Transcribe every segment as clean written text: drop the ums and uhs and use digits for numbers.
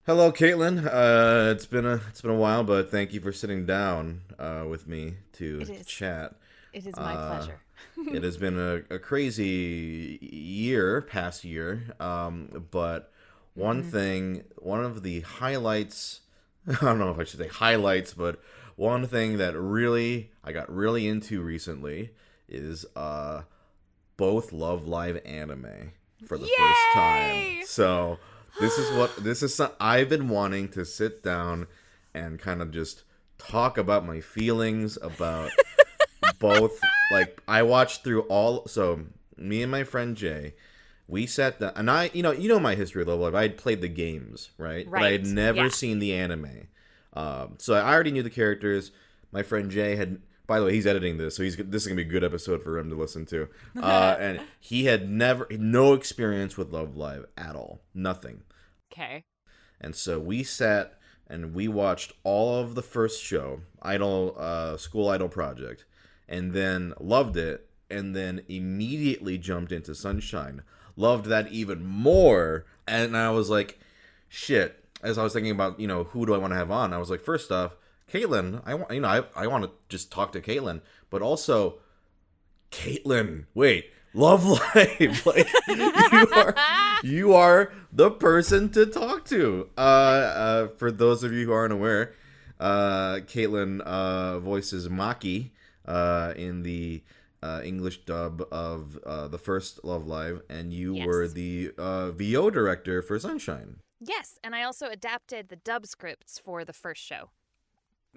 Hello, Caitlin. It's been a while, but thank you for sitting down with me to It is. chat. It is my Uh, pleasure. it has been a crazy past year. But hmm one of the highlights, I don't know if I should say highlights, but one thing that I got really into recently is both Love Live anime for the first time. Yay! So this is some, I've been wanting to sit down and kind of just talk about my feelings about both. Like I watched through all. So me and my friend Jay, we sat down, and you know my history of Love Live. I had played the games, right? But I had Right. never Yeah. seen the anime. So I already knew the characters. My friend Jay had. By the way, he's editing this, so this is gonna be a good episode for him to listen to. And he had no experience with Love Live at all, nothing. Okay. And so we sat and we watched all of the first show, School Idol Project, and then loved it, and then immediately jumped into Sunshine. Loved that even more, and I was like, shit. As I was thinking about, who do I want to have on? I was like, first off, Caitlin. I want to just talk to Caitlin, but also Caitlin. Wait, Love Life. Like you are the person to talk to. For those of you who aren't aware, Caitlin voices Maki in the English dub of the first Love Live, and you were Yes. the VO director for Sunshine. Yes, and I also adapted the dub scripts for the first show.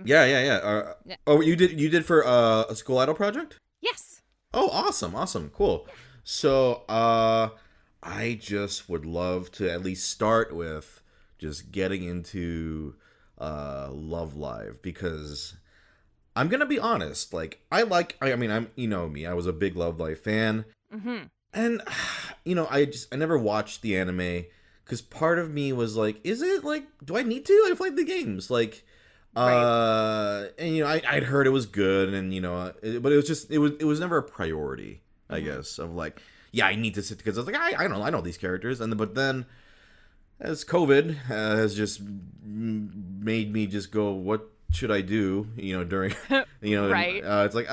Yeah, yeah, yeah. Yeah. Oh, you did for a School Idol project? Yes. Oh, awesome, awesome, cool. So, I just would love to at least start with just getting into Love Live, because I'm gonna be honest. Like, I mean, you know me. I was a big Love Live fan, Mm-hmm. and I never watched the anime because part of me was like, is it like, do I need to? I played the games, like. Right. And I'd heard it was good, and but it was never a priority, I Mm-hmm. guess, of like, yeah, I need to sit, because I was like, I know these characters, but then as COVID has just made me just go, what should I do? During Right. it's like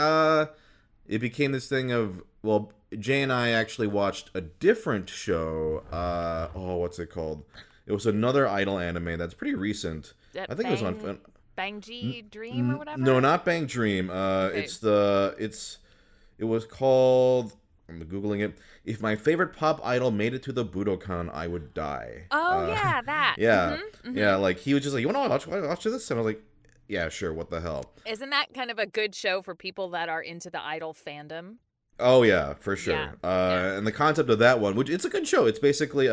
it became this thing of, well, Jay and I actually watched a different show. What's it called? It was another idol anime that's pretty recent. That I think it was on. Bang G Dream or whatever. No, not Bang Dream. Okay. It was called. I'm googling it. If my favorite pop idol made it to the Budokan, I would die. Oh yeah, that. Yeah, Mm-hmm. yeah. Like he was just like, you want to watch this, and I was like, yeah, sure. What the hell? Isn't that kind of a good show for people that are into the idol fandom? Oh yeah, for sure. Yeah, yeah. And the concept of that one, which it's a good show. It's basically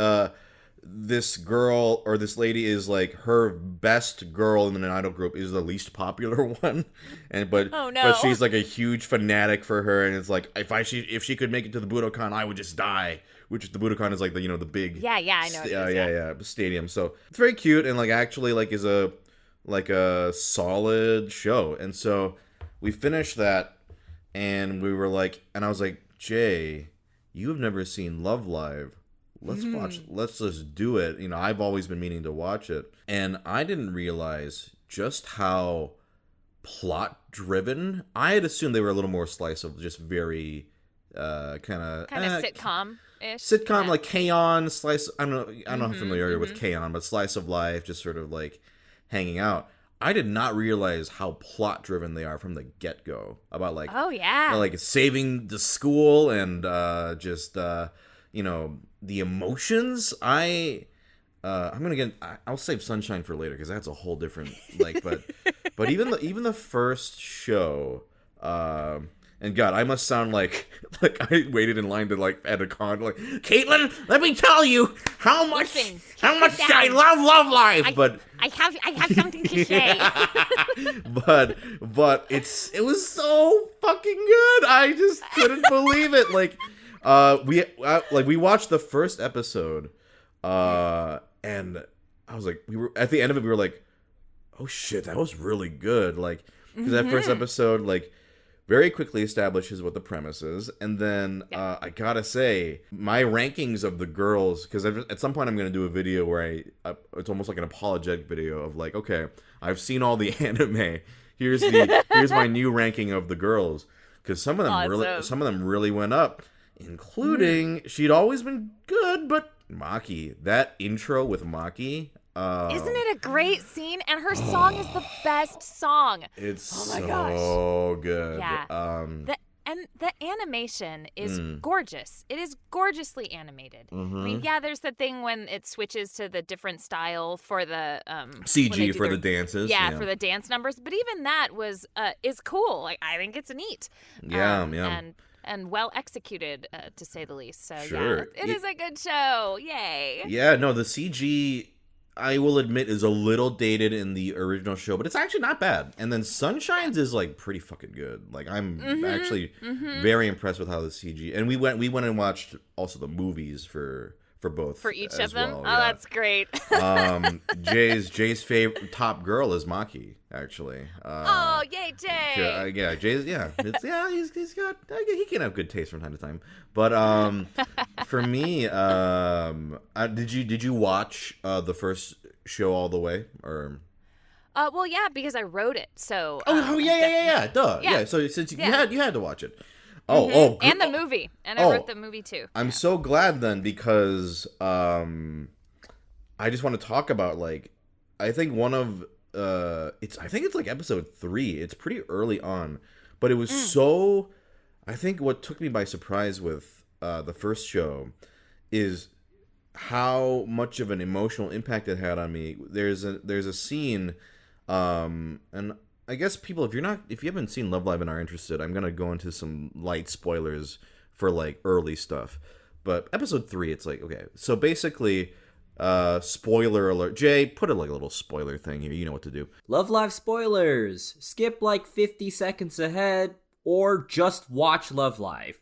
this girl or this lady is like, her best girl in an idol group is the least popular one, and Oh but no. she's like a huge fanatic for her, and it's like, if she could make it to the Budokan, I would just die. Which the Budokan is like the big Yeah, yeah, I know what it is, yeah stadium. So it's very cute, and like actually like is a solid show. And so we finished that, and we were like, and I was like, Jay, you have never seen Love Live. Let's just do it. I've always been meaning to watch it. And I didn't realize just how plot driven. I had assumed they were a little more slice of just very kind of Sitcom-ish. sitcom, Yeah. like K-On! Slice. I don't know how familiar you're with mhm. K-On!, but slice of life, just sort of like hanging out. I did not realize how plot driven they are from the get go, about like Oh yeah. like saving the school, and just the emotions. I'm gonna I'll save Sunshine for later, because that's a whole different, like, but even the first show, and God, I must sound like like I waited in line to like at a con, like, Caitlin, let me tell you Listen, how much sit I down. love Love Live, but I have something to say. but it was so fucking good. I just couldn't believe it. Like, we watched the first episode, and I was like, we were at the end of it. We were like, oh shit, that was really good. Like, because that first episode, like, very quickly establishes what the premise is, and then I gotta say, my rankings of the girls, because at some point I'm gonna do a video where it's almost like an apologetic video of like, okay, I've seen all the anime. Here's my new ranking of the girls, because some of them really went up, including she'd always been good, but Maki, that intro with Maki. Isn't it a great scene? And her song is the best song. It's so good. Yeah. The animation is gorgeous. It is gorgeously animated. I mean, yeah, there's the thing when it switches to the different style for the CG for the dances. Yeah, for the dance numbers. But even that is cool. Like, I think it's neat. And well executed, to say the least. So yeah, it is a good show. Yay. Yeah, no, the CG, I will admit, is a little dated in the original show, but it's actually not bad. And then Sunshine's is like pretty fucking good. Like, I'm actually very impressed with how the CG. And we went and watched also the movies for both. For each of them? Well. Oh, yeah. That's great. Jay's favorite top girl is Maki, actually. Oh, yay, Jay! Yeah, Jay's he's got he can have good taste from time to time. But for me, did you watch the first show all the way, or? Well, yeah, because I wrote it. So. Yeah. Duh. Yeah. So since you had to watch it. And the movie, and I wrote the movie too. I'm so glad then, because I just want to talk about, like, I think one of I think it's like episode 3. It's pretty early on, but it was so. I think what took me by surprise with the first show is how much of an emotional impact it had on me. There's a scene, and I guess people, if you haven't seen Love Live and are interested, I'm gonna go into some light spoilers for like early stuff. But episode 3, it's like, okay, so basically, spoiler alert. Jay, put a little spoiler thing here. You know what to do. Love Live spoilers. Skip like 50 seconds ahead, or just watch Love Live.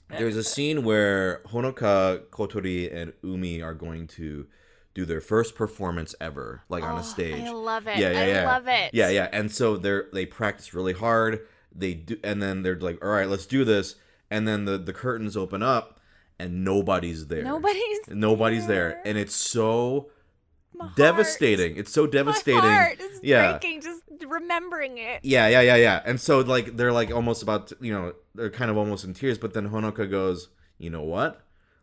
There's a scene where Honoka, Kotori, and Umi are going to do their first performance ever, like on a stage. I love it. Yeah. I love it. Yeah. And so they practice really hard. They do, and then they're like, all right, let's do this. And then the curtains open up, and nobody's there. Nobody's there. And it's so devastating. It's so devastating. My heart is breaking just remembering it. Yeah. And so like they're like almost about to, they're kind of almost in tears, but then Honoka goes, you know what?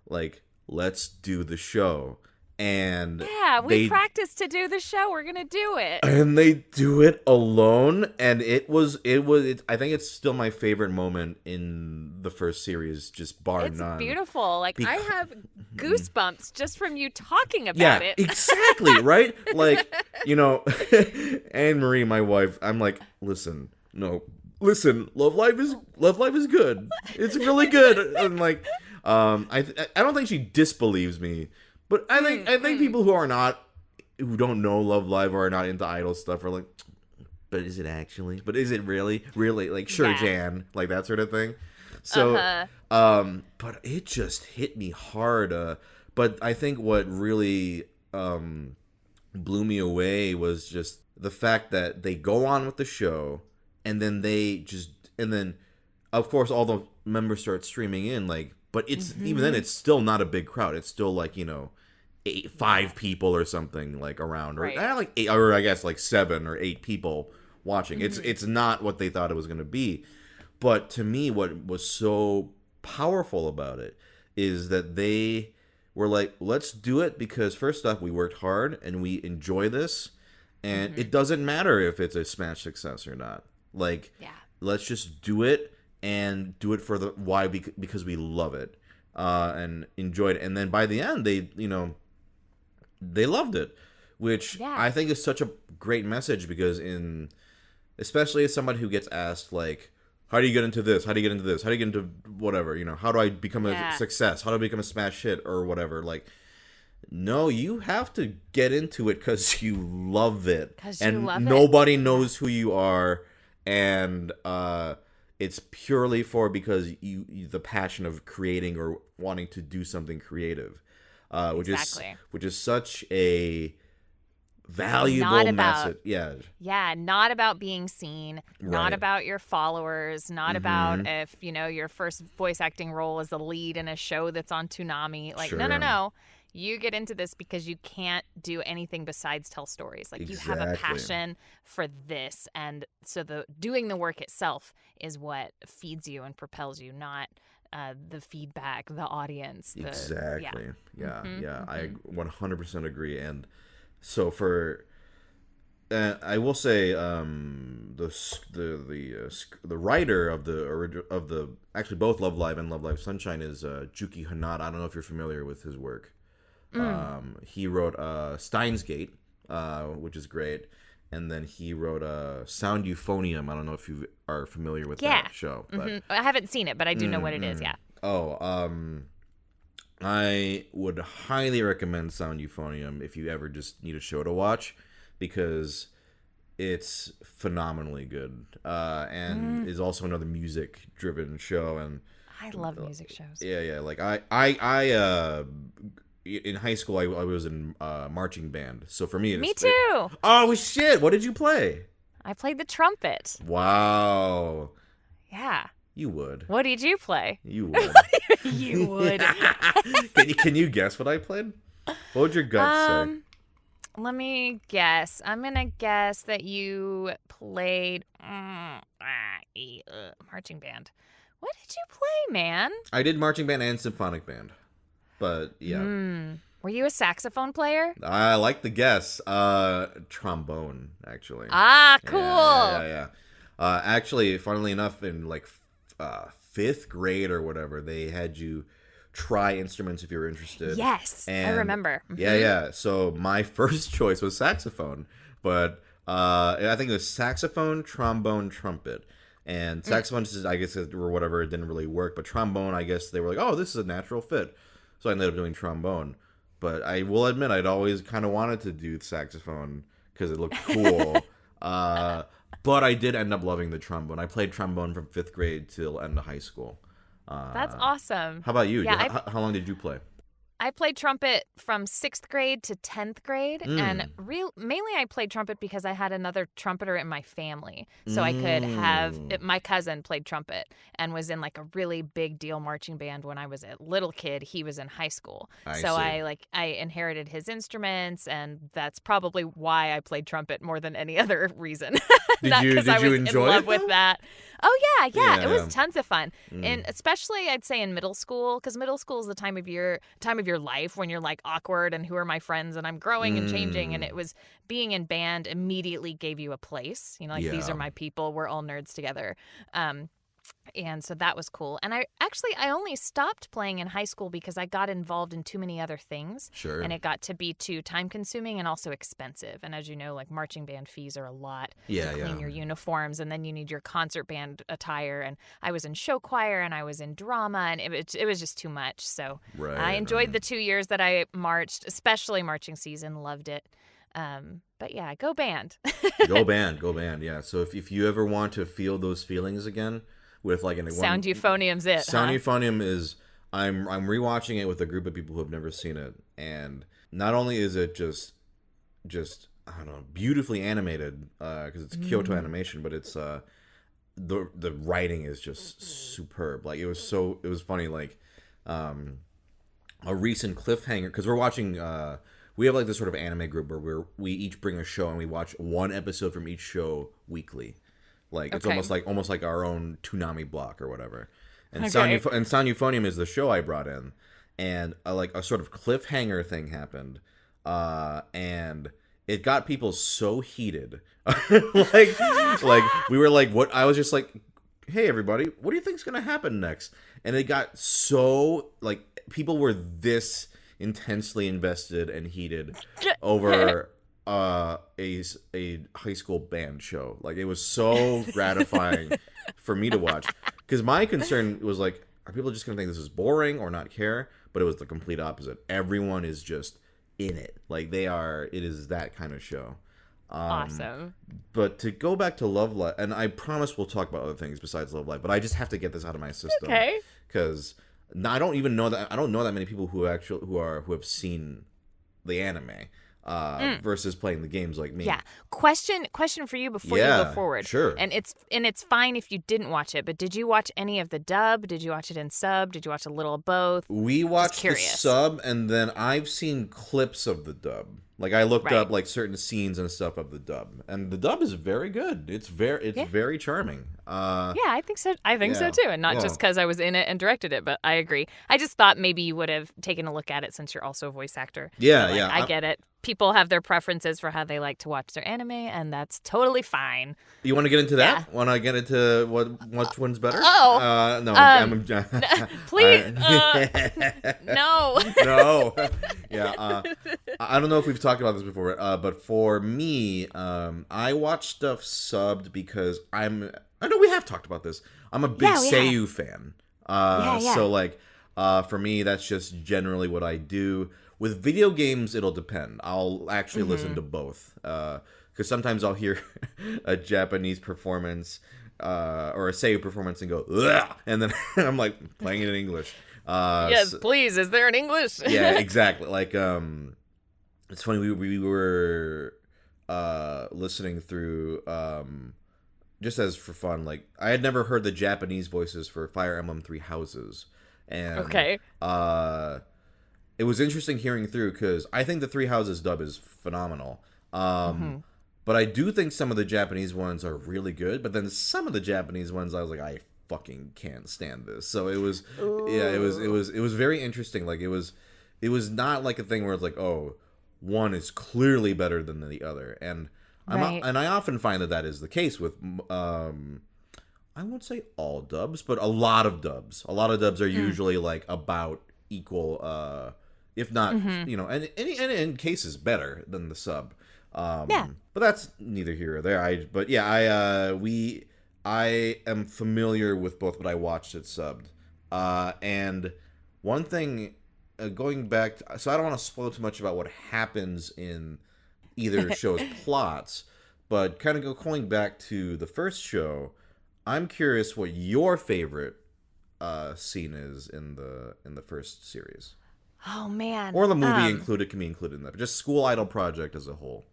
Like, let's do the show. And yeah, we practiced to do the show. We're gonna do it, and they do it alone. And it was. I think it's still my favorite moment in the first series, just bar none. It's beautiful. Like, I have goosebumps just from you talking about it. Exactly, right? Like, Anne Marie, my wife. I'm like, listen, Love Live is good. It's really good. And like, I don't think she disbelieves me. But I think people who don't know Love Live or are not into idol stuff are like, but is it actually? But is it really? Like, sure, Jan, like that sort of thing. So, but it just hit me hard. But I think what really blew me away was just the fact that they go on with the show, and then of course all the members start streaming in, like, but it's even then it's still not a big crowd. It's still like 5 people or something like around, or like 8, or I guess like 7 or 8 people watching. It's not what they thought it was going to be. But to me, what was so powerful about it is that they were like, let's do it because first off, we worked hard and we enjoy this, and it doesn't matter if it's a smash success or not. Like, let's just do it and do it for the why, because we love it and enjoyed it. And then by the end, they loved it, which I think is such a great message, because especially as somebody who gets asked, like, how do you get into this? How do you get into this? How do you get into whatever? How do I become a success? How do I become a smash hit or whatever? Like, no, you have to get into it because you love it. And nobody knows who you are. And it's purely because you the passion of creating or wanting to do something creative. Which is such a valuable message. Yeah, not about being seen, not about your followers, not about if, your first voice acting role is a lead in a show that's on Toonami. Like, no. You get into this because you can't do anything besides tell stories. Like, you have a passion for this. And so doing the work itself is what feeds you and propels you, not the feedback, the audience. Exactly. I 100% agree. And so I will say the writer of the actually both Love Live and Love Live Sunshine is Juki Hanada. I don't know if you're familiar with his work. He wrote Steins Gate, which is great, and then he wrote Sound Euphonium. I don't know if you are familiar with that show. But I haven't seen it, but I do know what it is. Yeah. I would highly recommend Sound Euphonium if you ever just need a show to watch, because it's phenomenally good, and is also another music-driven show. And I love music shows. Yeah. Like I in high school, I was in marching band. So for me, me too. Oh shit! What did you play? I played the trumpet. Wow. Yeah. You would. What did you play? You would. You would. Can you guess what I played? What would your gut say? Let me guess. I'm gonna guess that you played marching band. What did you play, man? I did marching band and symphonic band. But yeah. Were you a saxophone player? I like the guess. Trombone, actually. Ah, cool. Yeah. Actually, funnily enough, in like 5th grade or whatever, they had you try instruments if you were interested. Yes, I remember. Yeah. So my first choice was saxophone, but I think it was saxophone, trombone, trumpet. And saxophone, I guess, or whatever, it didn't really work. But trombone, I guess they were like, oh, this is a natural fit. So I ended up doing trombone. But I will admit, I'd always kind of wanted to do saxophone because it looked cool. But I did end up loving the trombone. I played trombone from 5th grade till end of high school. That's awesome. How about you? Yeah, how long did you play? I played trumpet from 6th grade to 10th grade, and mainly I played trumpet because I had another trumpeter in my family, so I could have my cousin played trumpet and was in like a really big deal marching band when I was a little kid. He was in high school, I inherited his instruments, and that's probably why I played trumpet more than any other reason. Did you enjoy in love it, with that? Oh yeah, it was tons of fun, and especially I'd say in middle school, because middle school is the time of your life when you're like awkward and who are my friends and I'm growing and changing, and it was being in band immediately gave you a place. These are my people. We're all nerds together. And so that was cool. And I only stopped playing in high school because I got involved in too many other things. Sure. And it got to be too time consuming and also expensive. And as you know, like marching band fees are a lot to clean your uniforms, and then you need your concert band attire. And I was in show choir and I was in drama, and it was just too much. So I enjoyed the 2 years that I marched, especially marching season, loved it. But yeah, go band. Go band. Yeah. So if you ever want to feel those feelings again, with like Sound Euphonium's it. Sound Euphonium is I'm rewatching it with a group of people who have never seen it, and not only is it just I don't know, beautifully animated because it's Kyoto Animation, but it's the writing is just superb. Like it was funny, like a recent cliffhanger, because we're watching we have like this sort of anime group where we each bring a show and we watch one episode from each show weekly. Like it's almost like our own Toonami block or whatever. And Sound Euphonium is the show I brought in, and a sort of cliffhanger thing happened, and it got people so heated. like we were like, what? I was just like, hey everybody, what do you think's gonna happen next? And it got so like people were this intensely invested and heated over a high school band show. Like it was so gratifying for me to watch, because my concern was like, are people just gonna think this is boring or not care? But it was the complete opposite. Everyone is just in it. Like it is that kind of show. Awesome. But to go back to Love Live, and I promise we'll talk about other things besides Love Live, but I just have to get this out of my system. Okay. Because I don't know that many people who have seen the anime. versus playing the games like me. Yeah. Question for you before you go forward. Sure. And it's fine if you didn't watch it, but did you watch any of the dub? Did you watch it in sub? Did you watch a little of both? We watched the sub, and then I've seen clips of the dub. Like I looked up like certain scenes and stuff of the dub, and the dub is very good. It's very charming. Yeah, I think so. I think so too, and not just because I was in it and directed it, but I agree. I just thought maybe you would have taken a look at it since you're also a voice actor. Yeah, like, I get it. People have their preferences for how they like to watch their anime, and that's totally fine. You want to get into that? Yeah. Want to get into which one's better? No. Please. No. No. Yeah. I don't know if we've talked about this before, but for me, I watch stuff subbed because I know we have talked about this. I'm a big Seiyu fan. So like, for me, that's just generally what I do. With video games, it'll depend. I'll actually listen to both. Because sometimes I'll hear a Japanese performance or a Seiyu performance and go, ugh! And then I'm like playing it in English. Yes, please. Is there an English? Yeah, exactly. Like, it's funny. We were listening through just as for fun. Like, I had never heard the Japanese voices for Fire Emblem Three Houses, and it was interesting hearing through because I think the Three Houses dub is phenomenal. But I do think some of the Japanese ones are really good. But then some of the Japanese ones, I was like, I fucking can't stand this. So it was, it was very interesting. Like it was not like a thing where it's like, oh, one is clearly better than the other. And I often find that is the case with, I won't say all dubs, but a lot of dubs. A lot of dubs are usually like about equal, if not, and in cases better than the sub. But that's neither here or there. I am familiar with both, but I watched it subbed. And one thing, going back, so I don't want to spoil too much about what happens in either show's plots, but kind of going back to the first show, I'm curious what your favorite scene is in the first series. Oh man! Or the movie can be included in that, but just School Idol Project as a whole.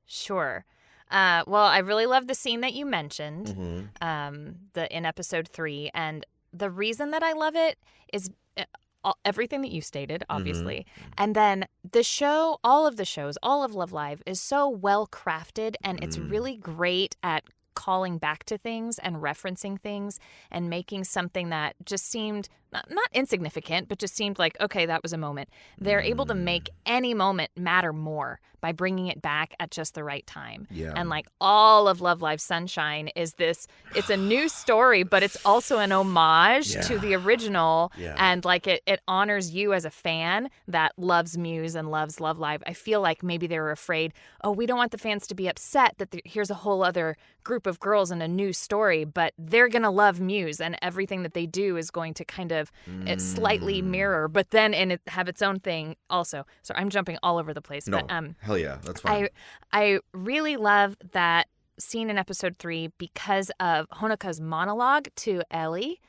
Sure. Well, I really love the scene that you mentioned, in episode 3, and the reason that I love it is everything that you stated, obviously, and then the show, all of Love Live is so well crafted, and it's really great at calling back to things and referencing things and making something that just seemed not insignificant, but just seemed like, okay, that was a moment. They're able to make any moment matter more by bringing it back at just the right time. Yeah. And like all of Love Live Sunshine is this, it's a new story, but it's also an homage to the original. Yeah. And like it honors you as a fan that loves Muse and loves Love Live. I feel like maybe they were afraid, oh, we don't want the fans to be upset that here's a whole other group of girls and a new story, but they're going to love Muse and everything that they do is going to kind of slightly mirror, but then have its own thing also. So I'm jumping all over the place. No, but, hell yeah, that's fine. I really love that scene in episode 3 because of Honoka's monologue to Ellie.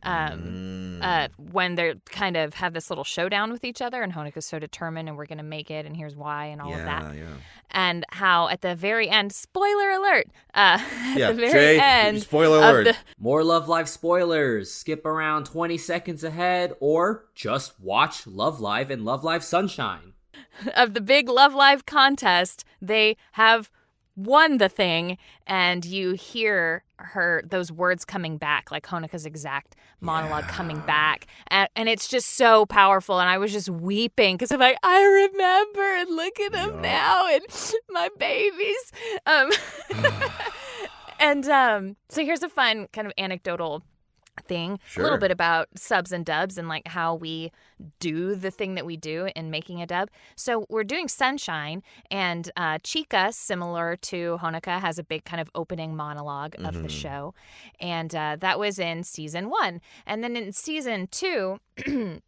When they kind of have this little showdown with each other and Honoka's so determined and we're going to make it and here's why and all of that. Yeah. And how at the very end, spoiler alert, the very end. Spoiler alert. More Love Live spoilers. Skip around 20 seconds ahead or just watch Love Live and Love Live Sunshine. Of the big Love Live contest, they have won the thing and you hear those words coming back, like Honoka's exact monologue coming back, and it's just so powerful, and I was just weeping because I'm like, I remember, and look at them now, and my babies. So here's a fun kind of anecdotal thing, a little bit about subs and dubs and like how we do the thing that we do in making a dub. So we're doing Sunshine, and Chika, similar to Honoka, has a big kind of opening monologue of the show, and that was in season 1. And then in season 2,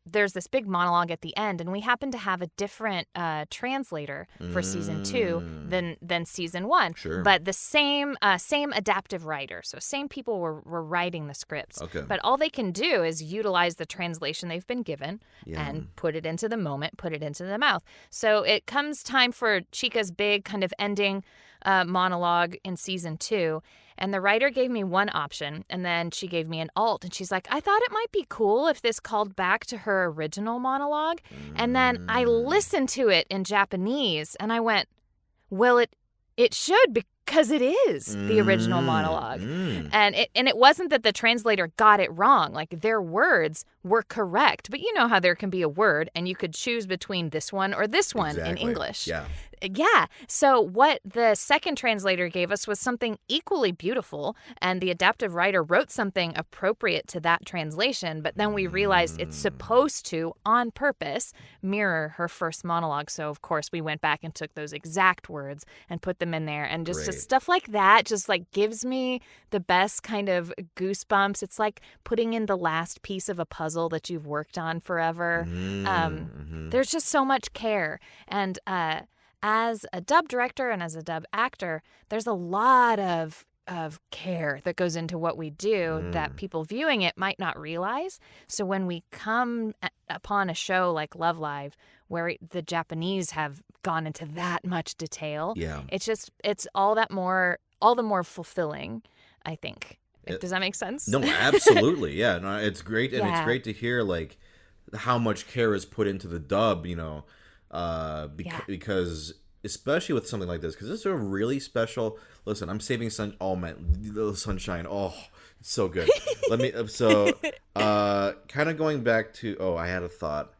there's this big monologue at the end, and we happen to have a different translator for season 2 than season 1. Sure. But the same adaptive writer, so same people were writing the scripts. Okay. But all they can do is utilize the translation they've been given. and put it into the moment, put it into the mouth. So it comes time for Chica's big kind of ending monologue in season 2. And the writer gave me one option, and then she gave me an alt. And she's like, I thought it might be cool if this called back to her original monologue. And then I listened to it in Japanese, and I went, well, it should, because it is the original monologue. And it wasn't that the translator got it wrong. Like, their words were correct. But you know how there can be a word, and you could choose between this one or this one in English. Yeah. So what the second translator gave us was something equally beautiful, and the adaptive writer wrote something appropriate to that translation, but then we realized it's supposed to, on purpose, mirror her first monologue. So, of course, we went back and took those exact words and put them in there, and just stuff like that just, like, gives me the best kind of goosebumps. It's like putting in the last piece of a puzzle that you've worked on forever. There's just so much care, and as a dub director and as a dub actor, there's a lot of care that goes into what we do that people viewing it might not realize. So when we come upon a show like Love Live, where the Japanese have gone into that much detail, it's all the more fulfilling, I think. Does that make sense? No, absolutely. Yeah, no, it's great, and it's great to hear like how much care is put into the dub, you know. Because especially with something like this, because this is a really special. Listen, I'm saving Sunshine. Oh, it's so good. Let me. So, kind of going back to. I had a thought.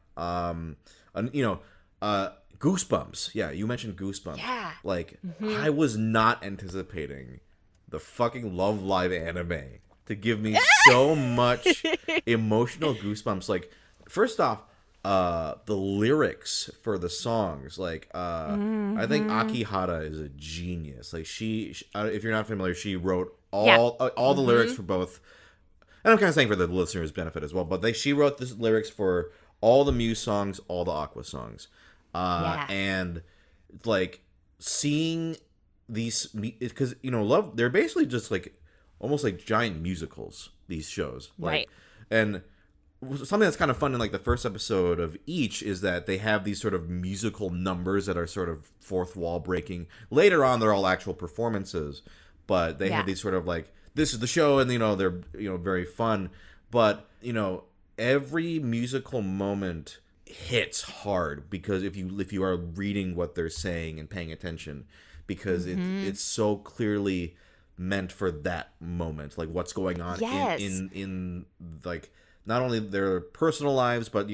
Goosebumps. Yeah, you mentioned Goosebumps. Yeah. Like, I was not anticipating the fucking Love Live anime to give me so much emotional goosebumps. Like, first off, the lyrics for the songs, like I think Akihara is a genius. Like, she if you're not familiar, she wrote all the lyrics for both, and I'm kind of saying for the listeners' benefit as well, but she wrote the lyrics for all the Muse songs, all the Aqua songs, and like seeing these, because they're basically just like almost like giant musicals, these shows, like, and something that's kind of fun in like the first episode of each is that they have these sort of musical numbers that are sort of fourth wall breaking. Later on, they're all actual performances, but they have these sort of like, this is the show, and they're very fun. But every musical moment hits hard, because if you are reading what they're saying and paying attention, because it's so clearly meant for that moment, like what's going on in like, not only their personal lives, but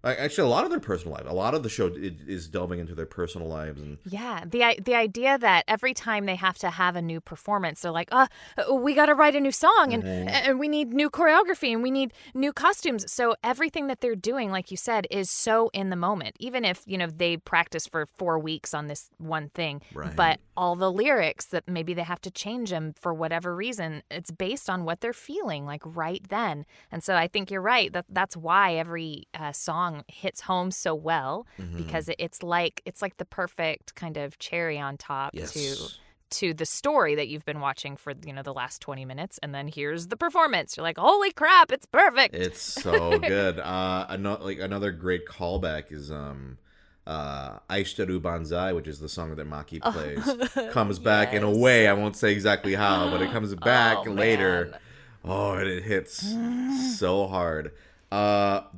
actually a lot of their personal lives. A lot of the show is delving into their personal lives, and the idea that every time they have to have a new performance, they're like, we got to write a new song, and we need new choreography, and we need new costumes. So everything that they're doing, like you said, is so in the moment. Even if they practice for 4 weeks on this one thing, but all the lyrics that maybe they have to change them for whatever reason, it's based on what they're feeling like right then. And so I think you're right, that's why every song hits home so well, because it's like the perfect kind of cherry on top to the story that you've been watching for the last 20 minutes, and then here's the performance. You're like, holy crap, it's perfect. It's so good. Another great callback is Aishiteru Banzai, which is the song that Maki plays, comes back in a way, I won't say exactly how, but it comes back later. Man. Oh, and it hits so hard.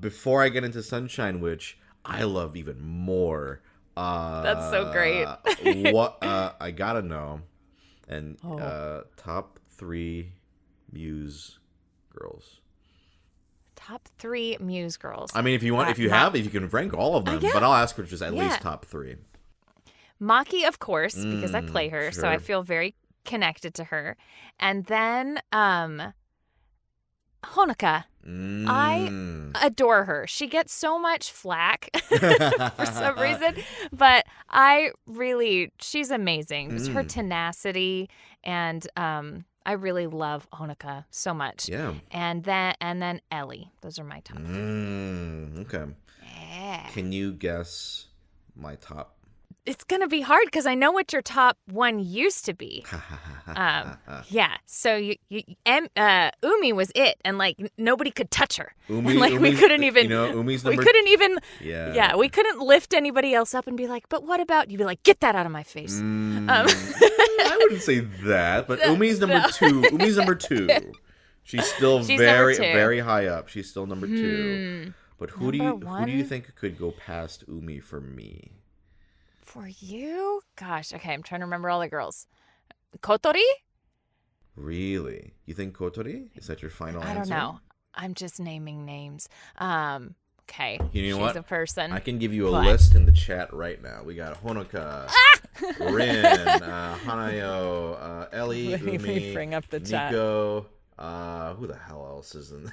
Before I get into Sunshine, which I love even more. That's so great. What I gotta know, and top 3 Muse girls. Top 3 Muse girls. I mean, if you want, if you can rank all of them, but I'll ask for just at least top 3. Maki, of course, because I play her, so I feel very connected to her. And then Honoka. I adore her. She gets so much flack for some reason, but she's amazing. Just her tenacity, and I really love Honoka so much. Yeah. And then Ellie. Those are my top 3. Okay. Yeah. Can you guess my top? it's going to be hard because I know what your top one used to be. Yeah. So Umi was it, and like nobody could touch her. Umi, and, like we couldn't even. Umi's we number. couldn't even. Yeah. We couldn't lift anybody else up and be like, but what about? You'd be like, get that out of my face. I wouldn't say that, but Umi's number 2. Umi's number 2. She's still very high up. She's still number 2. But who do you think could go past Umi for me? For you? Gosh, okay, I'm trying to remember all the girls. Kotori? Really? You think Kotori? Is that your final answer? I don't know. I'm just naming names. Okay. You know what? She's a person. I can give you a list in the chat right now. We got Honoka, Rin, Hanayo, Ellie, Umi, bring up the chat. Nico, who the hell else is in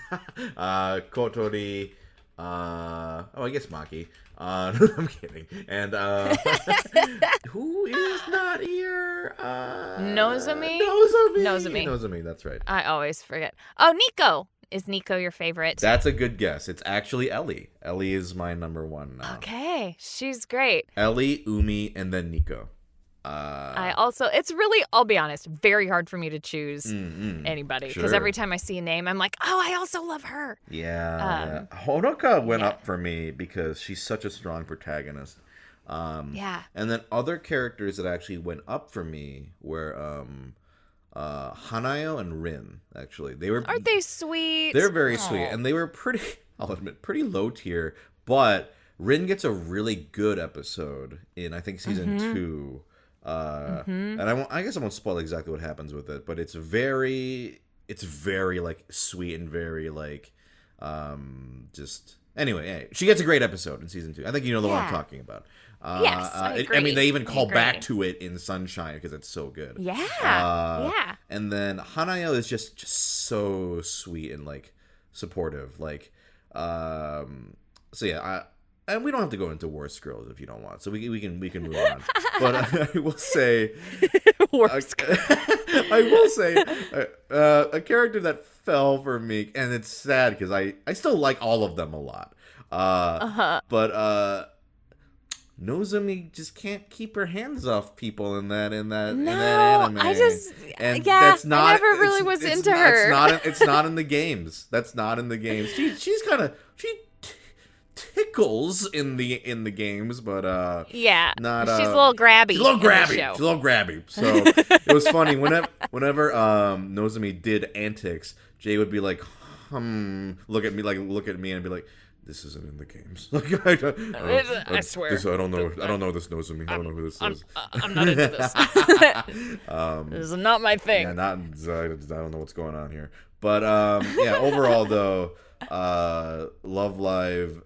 Kotori, I guess Maki. I'm kidding. And who is not here? Nozomi? Nozomi, that's right. I always forget. Oh, Nico. Is Nico your favorite? That's a good guess. It's actually Ellie. Ellie is my number 1 now. Okay, she's great. Ellie, Umi, and then Nico. It's really, I'll be honest, very hard for me to choose anybody. Because every time I see a name, I'm like, oh, I also love her. Yeah. Honoka went up for me because she's such a strong protagonist. And then other characters that actually went up for me were Hanayo and Rin, actually. Aren't they sweet? They're very sweet. And they were I'll admit, pretty low tier. But Rin gets a really good episode in, I think, season 2. And I guess I won't spoil exactly what happens with it, but it's very like sweet and very like just anyway. She gets a great episode in season 2. I think you know the one I'm talking about. Yes, I agree. I mean, they even call back to it in Sunshine because it's so good. Yeah. And then Hanayo is just so sweet and like supportive. Like, so yeah. And we don't have to go into worst girls if you don't want. So we can move on. But I will say, worst girls. I will say a character that fell for me, and it's sad because I still like all of them a lot. But Nozomi just can't keep her hands off people in that anime. I never really was into her. It's not in the games. That's not in the games. She tickles in the games, but not. She's a little grabby. She's a little grabby. So it was funny whenever Nozomi did antics, Jay would be like, look at me and be like, this isn't in the games. I swear. I don't know this Nozomi. I don't know who this is. I'm not into this. This is not my thing. Yeah, I don't know what's going on here. But overall though, Love Live,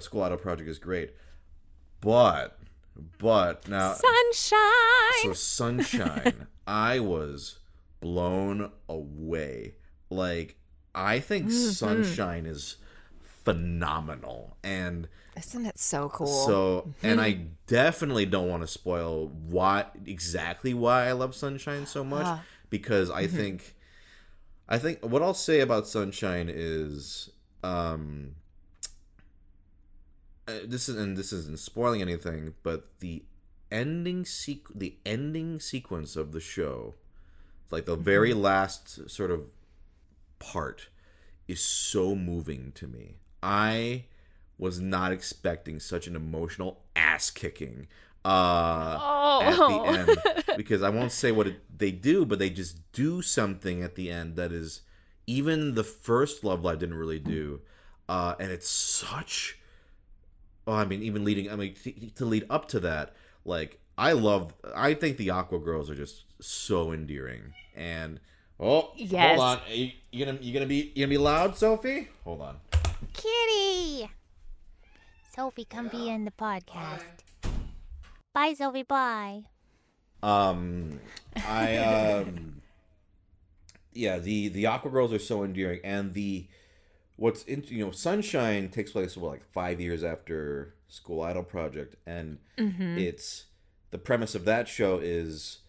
School Idol Project is great. But now Sunshine. So Sunshine, I was blown away. Like, I think Sunshine is phenomenal, and isn't it so cool? So, and I definitely don't want to spoil why I love Sunshine so much, because I think what I'll say about Sunshine is this isn't spoiling anything, but the ending sequence of the show, like the very last sort of part, is so moving to me. I was not expecting such an emotional ass kicking at the end, because I won't say what they do, but they just do something at the end that is even the first Love Live didn't really do, and it's such. Even to lead up to that, like I think the Aqua girls are just so endearing. And yes. Hold on, you gonna be loud, Sophie? Hold on. Kitty! Sophie, come be in the podcast. Bye, Sophie, bye. The Aqua girls are so endearing, and Sunshine takes place 5 years after School Idol Project, and it's the premise of that show is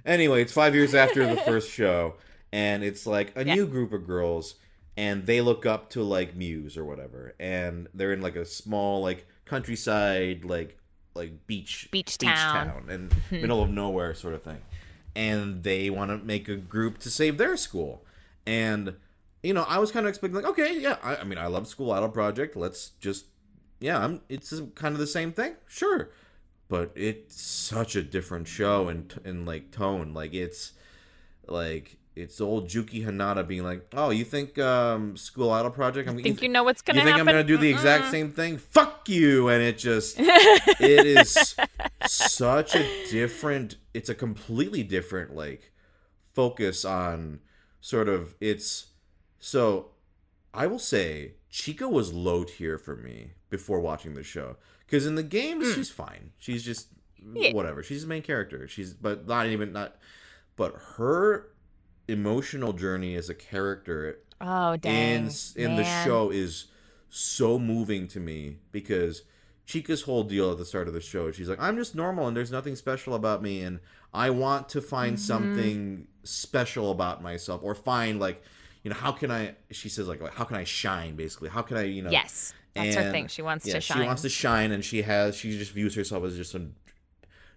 anyway, it's 5 years after the first show, and it's like a new group of girls, and they look up to like Muse or whatever, and they're in like a small like countryside, like beach town and middle of nowhere sort of thing, and they want to make a group to save their school. And I was kind of expecting like, okay, yeah, I mean, I love School Idol Project. Let's just, it's kind of the same thing, sure. But it's such a different show in like tone. Like it's old Juki Hanada being like, oh, you think School Idol Project? Think you know what's gonna happen? You think I'm gonna do the exact same thing? Fuck you! And it is such a different. It's a completely different like focus on sort of it's. So I will say Chica was low tier for me before watching the show. Because in the games, she's fine. She's just whatever. She's the main character. But her emotional journey as a character in the show is so moving to me, because Chica's whole deal at the start of the show, she's like, I'm just normal and there's nothing special about me, and I want to find something special about myself, or find like, how can I? She says like, how can I shine? Basically, how can I? Yes. That's her thing. She wants to shine. She wants to shine, and she just views herself as just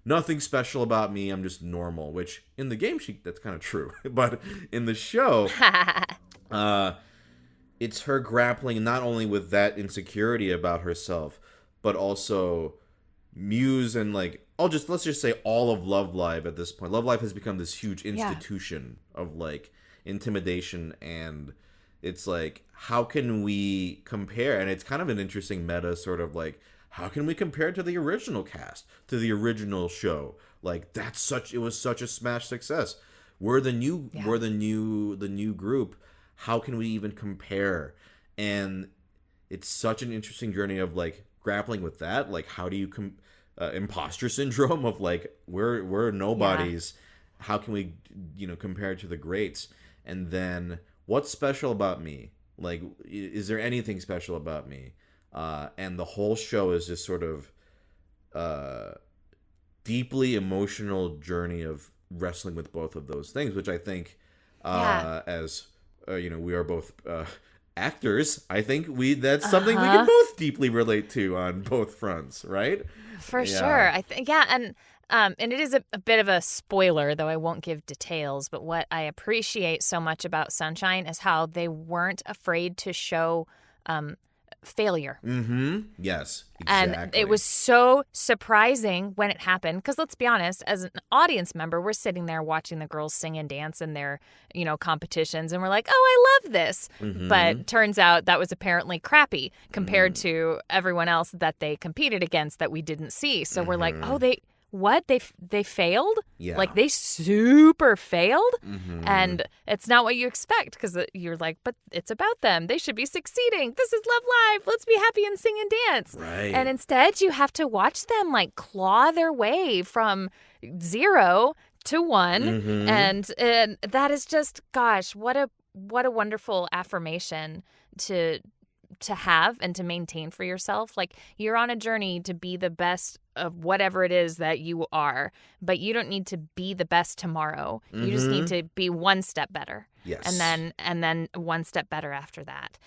nothing special about me. I'm just normal, which in the game, that's kind of true. But in the show, it's her grappling not only with that insecurity about herself, but also Muse and like, let's just say all of Love Live at this point. Love Live has become this huge institution of like intimidation, and it's like, how can we compare? And it's kind of an interesting meta sort of like, how can we compare to the original cast, to the original show? Like, it was such a smash success. We're the new group. How can we even compare? And it's such an interesting journey of like grappling with that. Like, how do you imposter syndrome of like, we're nobodies. Yeah. How can we, compare to the greats? And then, what's special about me? Like, is there anything special about me? And the whole show is just sort of deeply emotional journey of wrestling with both of those things, which I think, as we are both actors, I think that's something we can both deeply relate to on both fronts, right? For sure. I think, and it is a bit of a spoiler, though I won't give details, but what I appreciate so much about Sunshine is how they weren't afraid to show failure. Mm-hmm. Yes, exactly. And it was so surprising when it happened, because let's be honest, as an audience member, we're sitting there watching the girls sing and dance in their, competitions, and we're like, oh, I love this. Mm-hmm. But turns out that was apparently crappy compared to everyone else that they competed against that we didn't see. So we're like, oh, they failed? Yeah. Like, they super failed? Mm-hmm. And it's not what you expect, because you're like, but it's about them. They should be succeeding. This is Love Live. Let's be happy and sing and dance. Right. And instead, you have to watch them, like, claw their way from 0 to 1. Mm-hmm. And that is just, gosh, what a wonderful affirmation to have and to maintain for yourself. Like, you're on a journey to be the best of whatever it is that you are, but you don't need to be the best tomorrow. Mm-hmm. You just need to be one step better. Yes. And then one step better after that.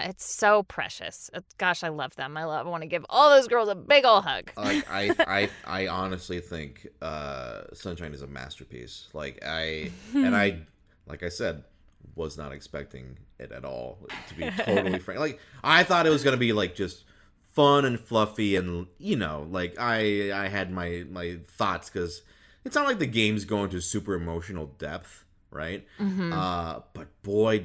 It's so precious. Gosh, I love them. I want to give all those girls a big ol' hug. I honestly think Sunshine is a masterpiece. Like I said, was not expecting it at all, to be totally frank. Like, I thought it was gonna be like just fun and fluffy, and like I had my thoughts, because it's not like the game's going to super emotional depth, right? Mm-hmm. But boy,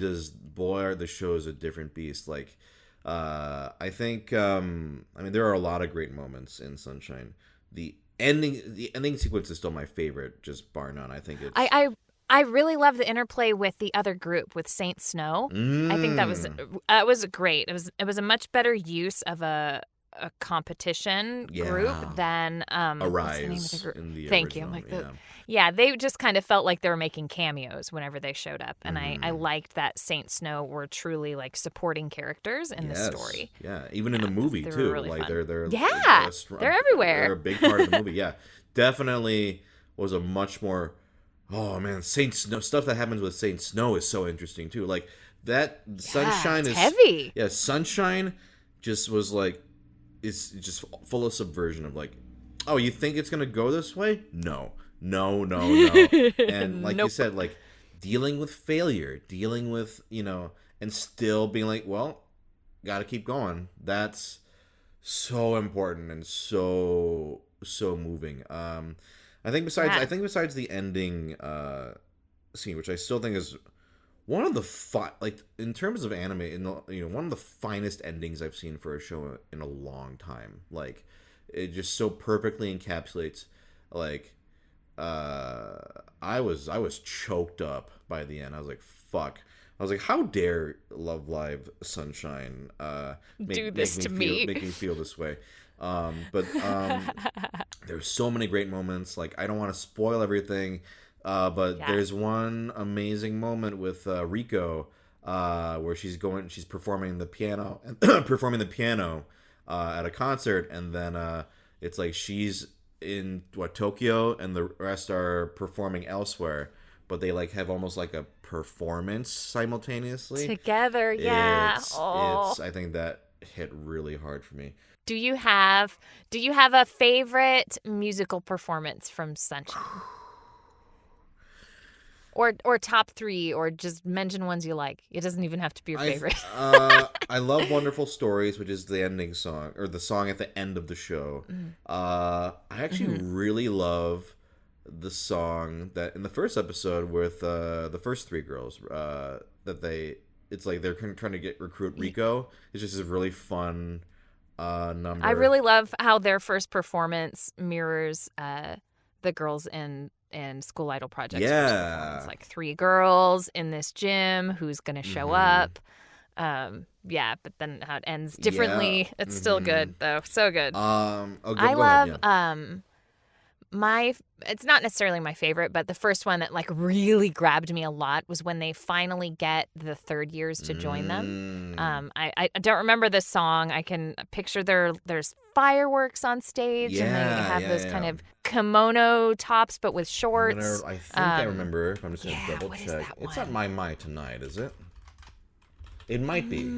are the shows a different beast. Like, I think there are a lot of great moments in Sunshine. The ending sequence is still my favorite, just bar none. I think it's I really love the interplay with the other group, with Saint Snow. I think that was great. It was a much better use of a competition group than Arise. What's the name of the group? In the Thank original, you. I'm like, they just kind of felt like they were making cameos whenever they showed up, and I liked that Saint Snow were truly like supporting characters in the story. Yeah, even in the movie too. Really like fun. they're everywhere. They're a big part of the movie. Yeah, definitely was a much more. Oh man, Saint Snow stuff that happens with Saint Snow is so interesting too. Like that Sunshine is heavy. Yeah, Sunshine just was like is just full of subversion of like, oh, you think it's gonna go this way? No. And like you said, like dealing with failure, dealing with, and still being like, well, gotta keep going. That's so important and so moving. I think besides the ending scene, which I still think is one of the in terms of anime, one of the finest endings I've seen for a show in a long time. Like, it just so perfectly encapsulates, like, I was choked up by the end. I was like, fuck. I was like, how dare Love Live Sunshine do this to me? Make me feel this way. But there's so many great moments. Like, I don't want to spoil everything, but there's one amazing moment with Riko, where she's performing the piano at a concert, and then it's like she's in Tokyo and the rest are performing elsewhere, but they like have almost like a performance simultaneously together. It's I think that hit really hard for me. Do you have a favorite musical performance from Sunshine? Or top 3, or just mention ones you like. It doesn't even have to be your favorite. I love Wonderful Stories, which is the ending song, or the song at the end of the show. I actually really love the song that in the first episode with the first 3 girls, it's like they're trying to recruit Riko. It's just a really fun number. I really love how their first performance mirrors the girls in School Idol Project's first performance. Like 3 girls in this gym, who's going to show up. But then how it ends differently. It's still good, though. So good. I love it's not necessarily my favorite, but the first one that like really grabbed me a lot was when they finally get the third years to join them. I don't remember the song. I can picture there's fireworks on stage, and they have those kind of kimono tops, but with shorts. I think I remember. I'm just gonna double check. It's not My Mai Tonight, is it? It might be.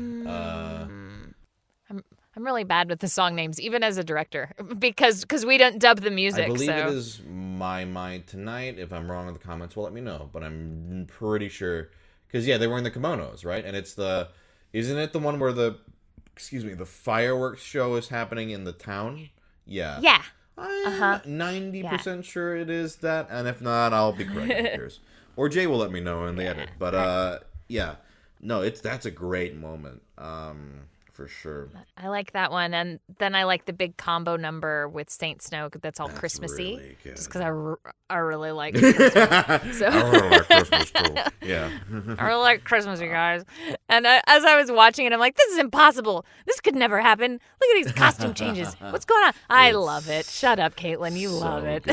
I'm really bad with the song names, even as a director, because we don't dub the music. I believe it is My Mai Tonight. If I'm wrong in the comments, well, let me know. But I'm pretty sure, because they're wearing the kimonos, right? And isn't it the one where the fireworks show is happening in the town? Yeah. Yeah. I'm 90% sure it is that, and if not, I'll be corrected. Or Jay will let me know in the edit. But no, that's a great moment. For sure. I like that one. And then I like the big combo number with Saint Snow that's all Christmassy. Really good. Just because I really like Christmas. So. I really like Christmas too. Yeah. I really like Christmas, you guys. And as I was watching it, I'm like, this is impossible. This could never happen. Look at these costume changes. What's going on? I love it. Shut up, Caitlin. You love it.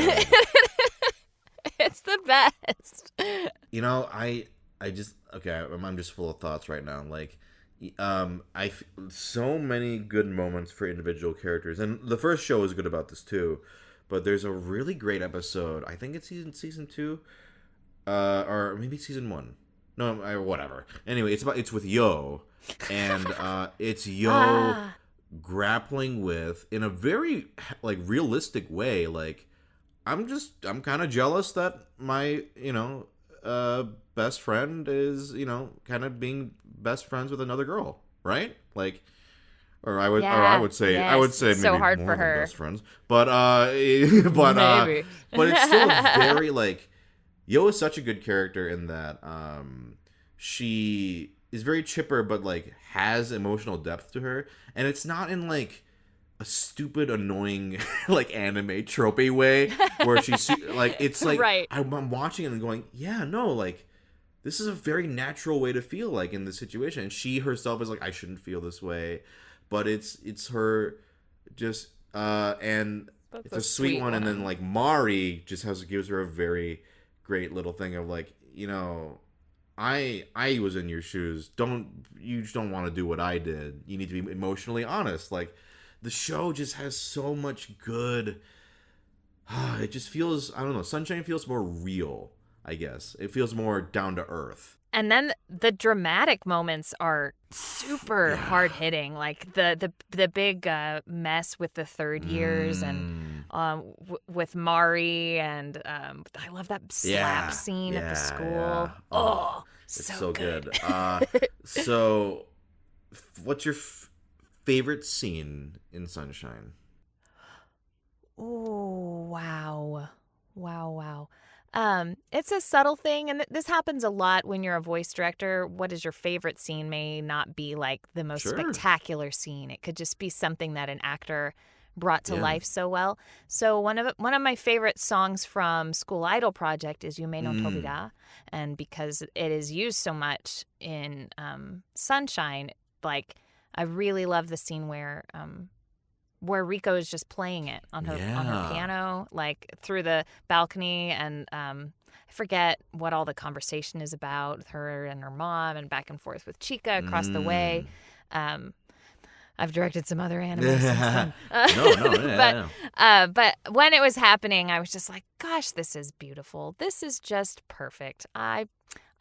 It's the best. I'm just full of thoughts right now. Like, so many good moments for individual characters, and the first show is good about this too. But there's a really great episode. I think it's season 2, or maybe season 1. No, whatever. Anyway, it's with Yo, and it's Yo grappling with, in a very like realistic way. Like, I'm kind of jealous that my best friend is kind of being best friends with another girl, right? Like, I would say maybe so hard more for than her. best friends, but it's still very like, Yo is such a good character in that she is very chipper, but like has emotional depth to her, and it's not in like a stupid, annoying, like anime tropey way where she's like, it's like right. I'm watching it and going, like, this is a very natural way to feel like in this situation. And she herself is like, I shouldn't feel this way, but it's her just and That's it's a sweet one. And then like Mari just gives her a very great little thing of like, I was in your shoes. You just don't want to do what I did. You need to be emotionally honest. Like, the show just has so much good. It just feels, I don't know, Sunshine feels more real, I guess. It feels more down to earth. And then the dramatic moments are super hard hitting, like the big mess with the third years and with Mari, and I love that slap scene at the school. Yeah. Oh, it's so good. So, what's your favorite scene in Sunshine? Oh, wow. It's a subtle thing, and this happens a lot when you're a voice director. What is your favorite scene may not be like the most spectacular scene. It could just be something that an actor brought to life so well. So one of my favorite songs from School Idol Project is Yume no Tobira, and because it is used so much in Sunshine, like I really love the scene where Riko is just playing it on her piano, like through the balcony, and I forget what all the conversation is about with her and her mom, and back and forth with Chica across the way. I've directed some other anime since then. But when it was happening, I was just like, "Gosh, this is beautiful. This is just perfect. I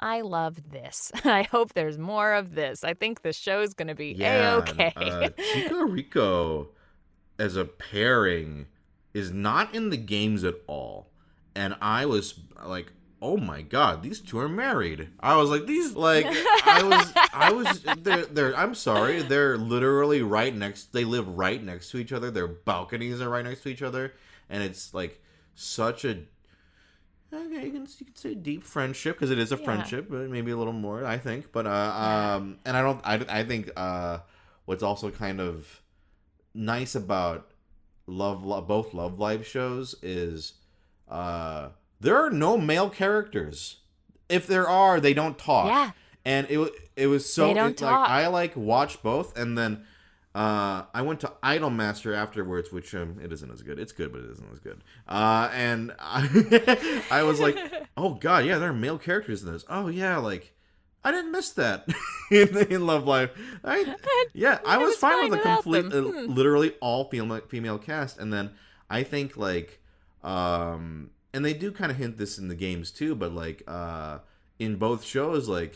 love this. I hope there's more of this. I think the show's gonna be A-okay." Chica Riko as a pairing is not in the games at all, and I was like, oh my god, these two are married. I was like, they're I'm sorry, they're literally they live right next to each other, their balconies are right next to each other, and it's like such a you can say deep friendship, because it is a friendship, but maybe a little more, I think, but and I think what's also kind of nice about both Love Live shows is there are no male characters. If there are, they don't talk. Yeah. And it was so they don't talk. I watched both, and then I went to Idolmaster afterwards, which it isn't as good. It's good, but it isn't as good. And I was like, oh god, yeah, there are male characters in this. Oh yeah, like I didn't miss that in Love Live. I was fine with a complete, literally all female cast. And then I think and they do kind of hint this in the games too, but in both shows, I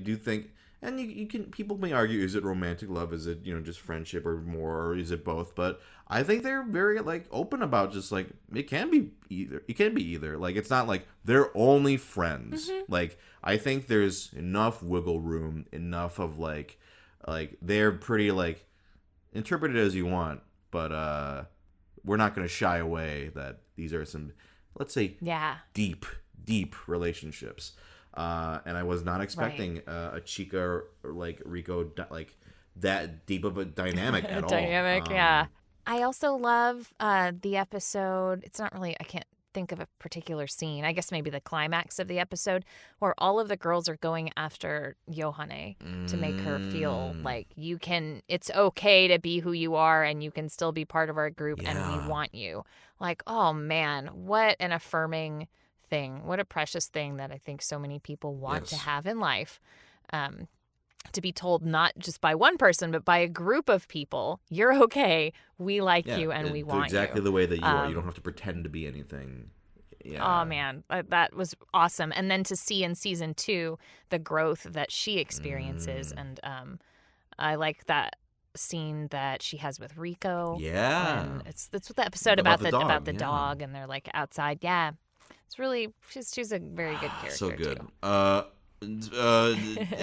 do think, and you can, people may argue, is it romantic love? Is it, just friendship or more, or is it both? But I think they're very open about just it can be either. It can be either. It's not like they're only friends. Mm-hmm. I think there's enough wiggle room, enough of they're pretty interpret it as you want, but we're not going to shy away that these are some, let's say, deep relationships. And I was not expecting a Chica or Riko that deep of a dynamic at all. Yeah. I also love the episode. It's not really, I can't think of a particular scene. I guess maybe the climax of the episode where all of the girls are going after Yohane to make her feel like it's okay to be who you are, and you can still be part of our group, and we want you. Oh man, what an affirming thing. What a precious thing that I think so many people want to have in life. To be told not just by one person, but by a group of people, you're okay, we like you, and we want you. Exactly the way that you are. You don't have to pretend to be anything. Yeah. Oh, man, that was awesome. And then to see in season 2 the growth that she experiences. And I like that scene that she has with Riko. Yeah. And it's what the episode about the dog, and they're outside. Yeah. It's really, she's a very good character. So good. Too.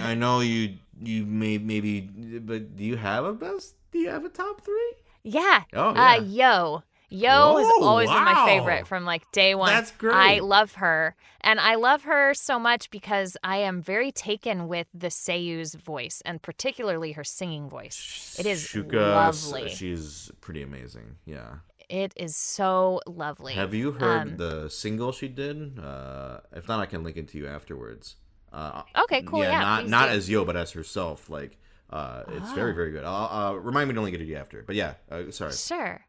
I know you maybe, but do you have a top 3? Yeah. Oh, yeah. Yo has always been my favorite from day one. That's great. I love her, and I love her so much because I am very taken with the seiyu's voice, and particularly her singing voice. It is lovely. She's pretty amazing. Yeah. It is so lovely. Have you heard the single she did? If not, I can link it to you afterwards. Okay, cool. Yeah, not as Yo, but as herself. It's very, very good. Remind me to link it to you after. But yeah, sorry. Sure.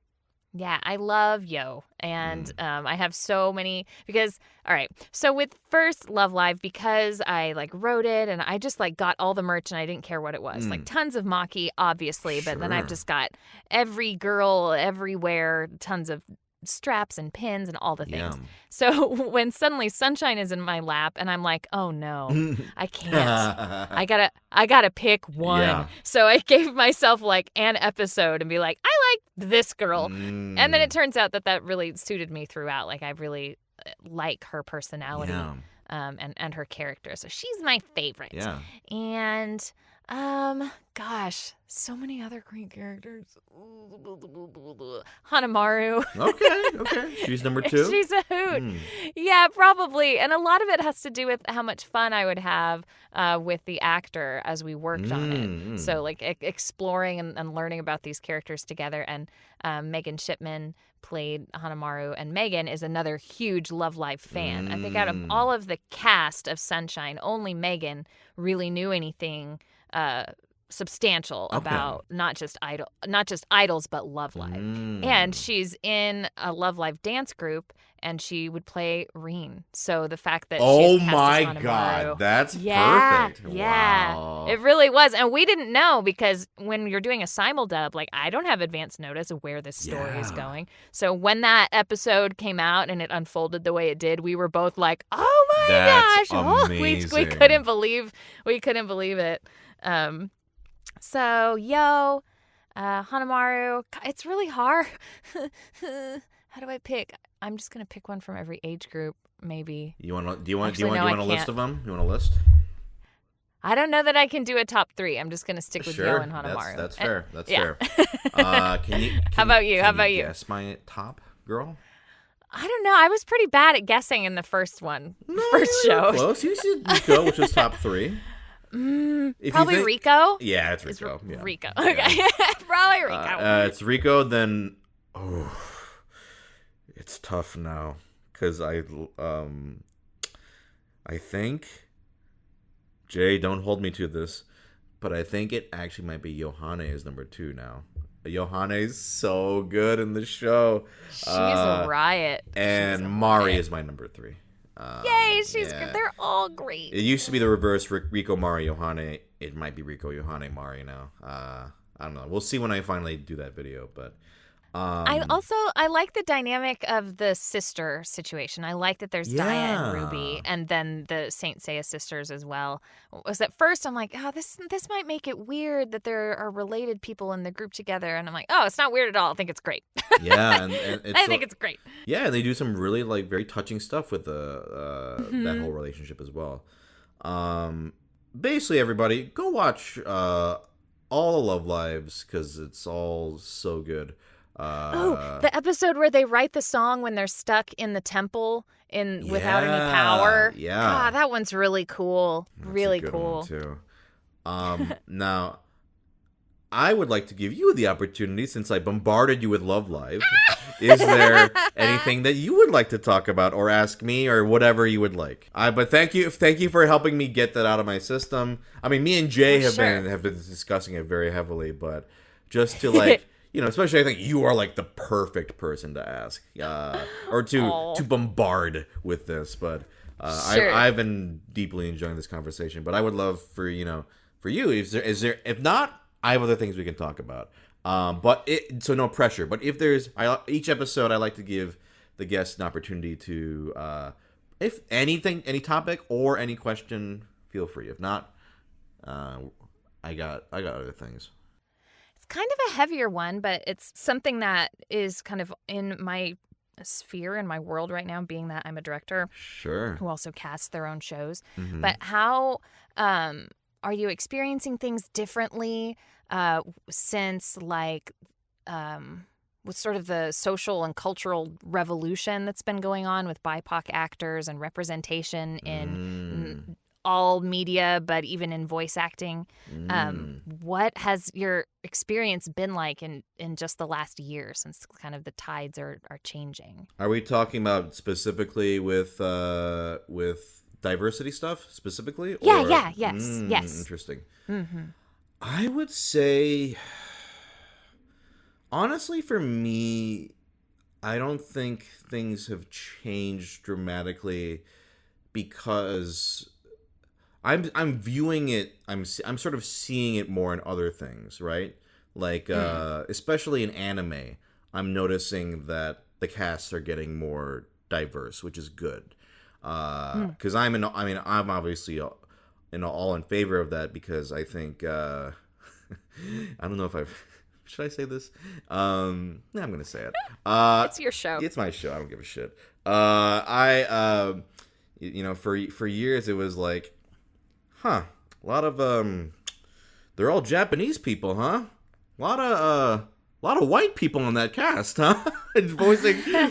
Yeah, I love Yo, and I have so many because. All right, so with first Love Live, because I wrote it and I just got all the merch and I didn't care what it was, tons of Maki, obviously, but then I've just got every girl everywhere, tons of straps and pins and all the things. Yeah. So when suddenly Sunshine is in my lap and I'm like, oh no, I can't. I gotta pick one. Yeah. So I gave myself like an episode and be like, I like this girl. And then it turns out that really suited me throughout. Like I really like her personality and her character. So she's my favorite. Yeah. And gosh, so many other great characters. Hanamaru. Okay. She's number 2. She's a hoot. Yeah, probably. And a lot of it has to do with how much fun I would have with the actor as we worked on it. So like exploring and learning about these characters together. And Megan Shipman played Hanamaru, and Megan is another huge Love Live fan. I think out of all of the cast of Sunshine, only Megan really knew anything substantial about not just idols, but Love Live. And she's in a Love Live dance group, and she would play Reen. So the fact that oh she's my cast as Hanamaru, God, that's perfect. Yeah, Wow. it really was. And we didn't know, because when you're doing a simuldub, like I don't have advance notice of where this story is going. So when that episode came out and it unfolded the way it did, we were both like, oh my That's gosh. amazing. We couldn't believe it. So Hanamaru, it's really hard. How do I pick? I'm just gonna pick one from every age group, maybe. Do you want a can't. list of them? You want a list? I don't know that I can do a top 3. I'm just gonna stick with Yo and Hanamaru. That's fair. That's yeah. fair. How about you? Guess my top girl? I don't know. I was pretty bad at guessing in the first one. No, first show. Close. You said Rico, which was top 3. Probably Rico. Yeah, it's Rico. Rico. Okay. Probably Rico. It's Rico. Then, it's tough now because I think, Jay, don't hold me to this, but I think it actually might be Yohane is number 2 now. Yohane's so good in the show. She's a riot. And Mari is my number 3. Yay, she's good. They're all great. It used to be the reverse, Rico, Mari, Yohane. It might be Rico, Yohane, Mari now. I don't know. We'll see when I finally do that video, but I like the dynamic of the sister situation. I like that there's Daya and Ruby, and then the Saint Seiya sisters as well. Was at first I'm like, oh, this might make it weird that there are related people in the group together, and I'm like, oh, it's not weird at all. I think it's great. Yeah, and I think it's great. Yeah, and they do some really like very touching stuff with that whole relationship as well. Basically, everybody go watch all the Love Lives because it's all so good. The episode where they write the song when they're stuck in the temple without any power. Yeah, God, that one's really cool. That's really a good cool one too. Now, I would like to give you the opportunity, since I bombarded you with Love Live. Is there anything that you would like to talk about or ask me or whatever you would like? But thank you for helping me get that out of my system. I mean, me and Jay have been discussing it very heavily, but just to like. Especially I think you are like the perfect person to ask or to bombard with this. But I've been deeply enjoying this conversation. But I would love for you, is there if not, I have other things we can talk about. So no pressure. But if there's each episode, I like to give the guests an opportunity to if anything, any topic or any question, feel free. If not, I got other things. Kind of a heavier one, but it's something that is kind of in my sphere in my world right now, being that I'm a director who also casts their own shows. But how are you experiencing things differently since like with sort of the social and cultural revolution that's been going on with BIPOC actors and representation in all media, but even in voice acting? What has your experience been like in just the last year, since kind of the tides are changing? Are we talking about specifically with diversity stuff specifically? Yes. Interesting. I would say, honestly, for me, I don't think things have changed dramatically because I'm viewing it. I'm sort of seeing it more in other things, right? Like especially in anime, I'm noticing that the casts are getting more diverse, which is good. Because I'm obviously all in favor of that, because I think I don't know if should I say this? I'm gonna say it. It's your show. It's my show. I don't give a shit. For years it was like, a lot of they're all Japanese people, huh? A lot of white people in that cast, huh?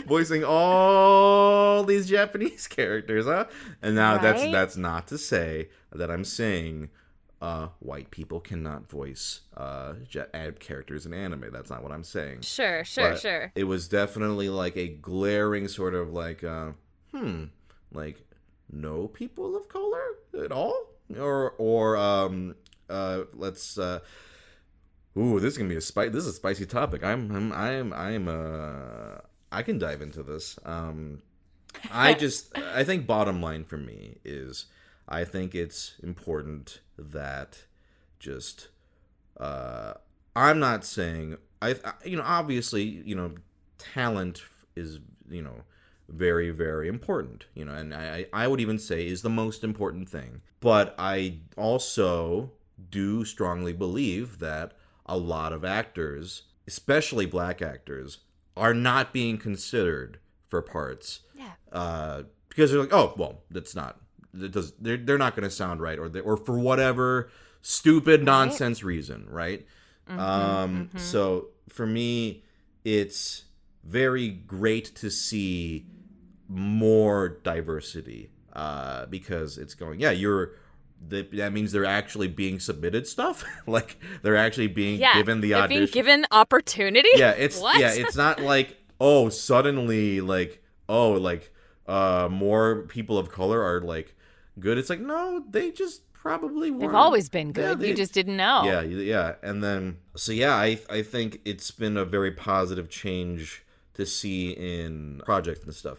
voicing all these Japanese characters, huh? And now Right? that's not to say that I'm saying white people cannot voice characters in anime. That's not what I'm saying. Sure. But it was definitely like a glaring sort of like, like no people of color at all, or let's. Ooh, this is gonna be this is a spicy topic. I can dive into this. I think bottom line for me is, I think it's important that just I'm not saying obviously talent is very, very important, and I would even say is the most important thing. But I also do strongly believe that a lot of actors, especially black actors, are not being considered for parts. Yeah. Because they're like, oh, well, they're not going to sound right, or for whatever stupid nonsense reason, right? So for me, it's very great to see more diversity, because it's going, that means they're actually being submitted stuff. Like, they're actually being given the audition. Being given opportunity? Yeah, it's not like, suddenly more people of color are like good. It's like, no, they just probably weren't. They've always been good. You just didn't know. Yeah. And then, I think it's been a very positive change to see in projects and stuff.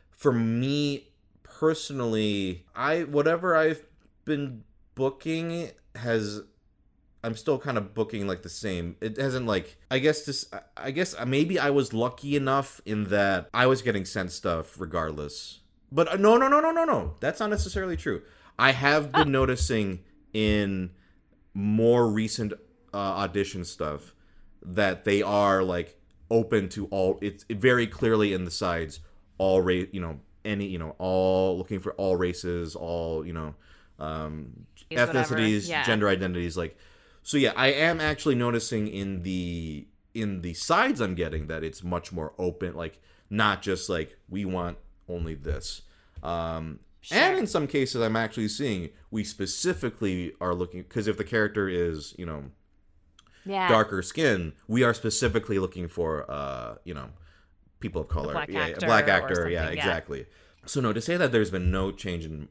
For me personally, whatever I've been booking I'm still kind of booking like the same. It hasn't I guess maybe I was lucky enough in that I was getting sent stuff regardless. But no. That's not necessarily true. I have been noticing in more recent audition stuff that they are open to all. It's very clearly in the sides, all race, all looking for all races, all ethnicities, gender identities, So I am actually noticing in the sides I'm getting that it's much more open, not just we want only this. And in some cases I'm actually seeing we specifically are looking, because if the character is darker skin, we are specifically looking for people of color, black actor, exactly. So no, to say that there's been no change in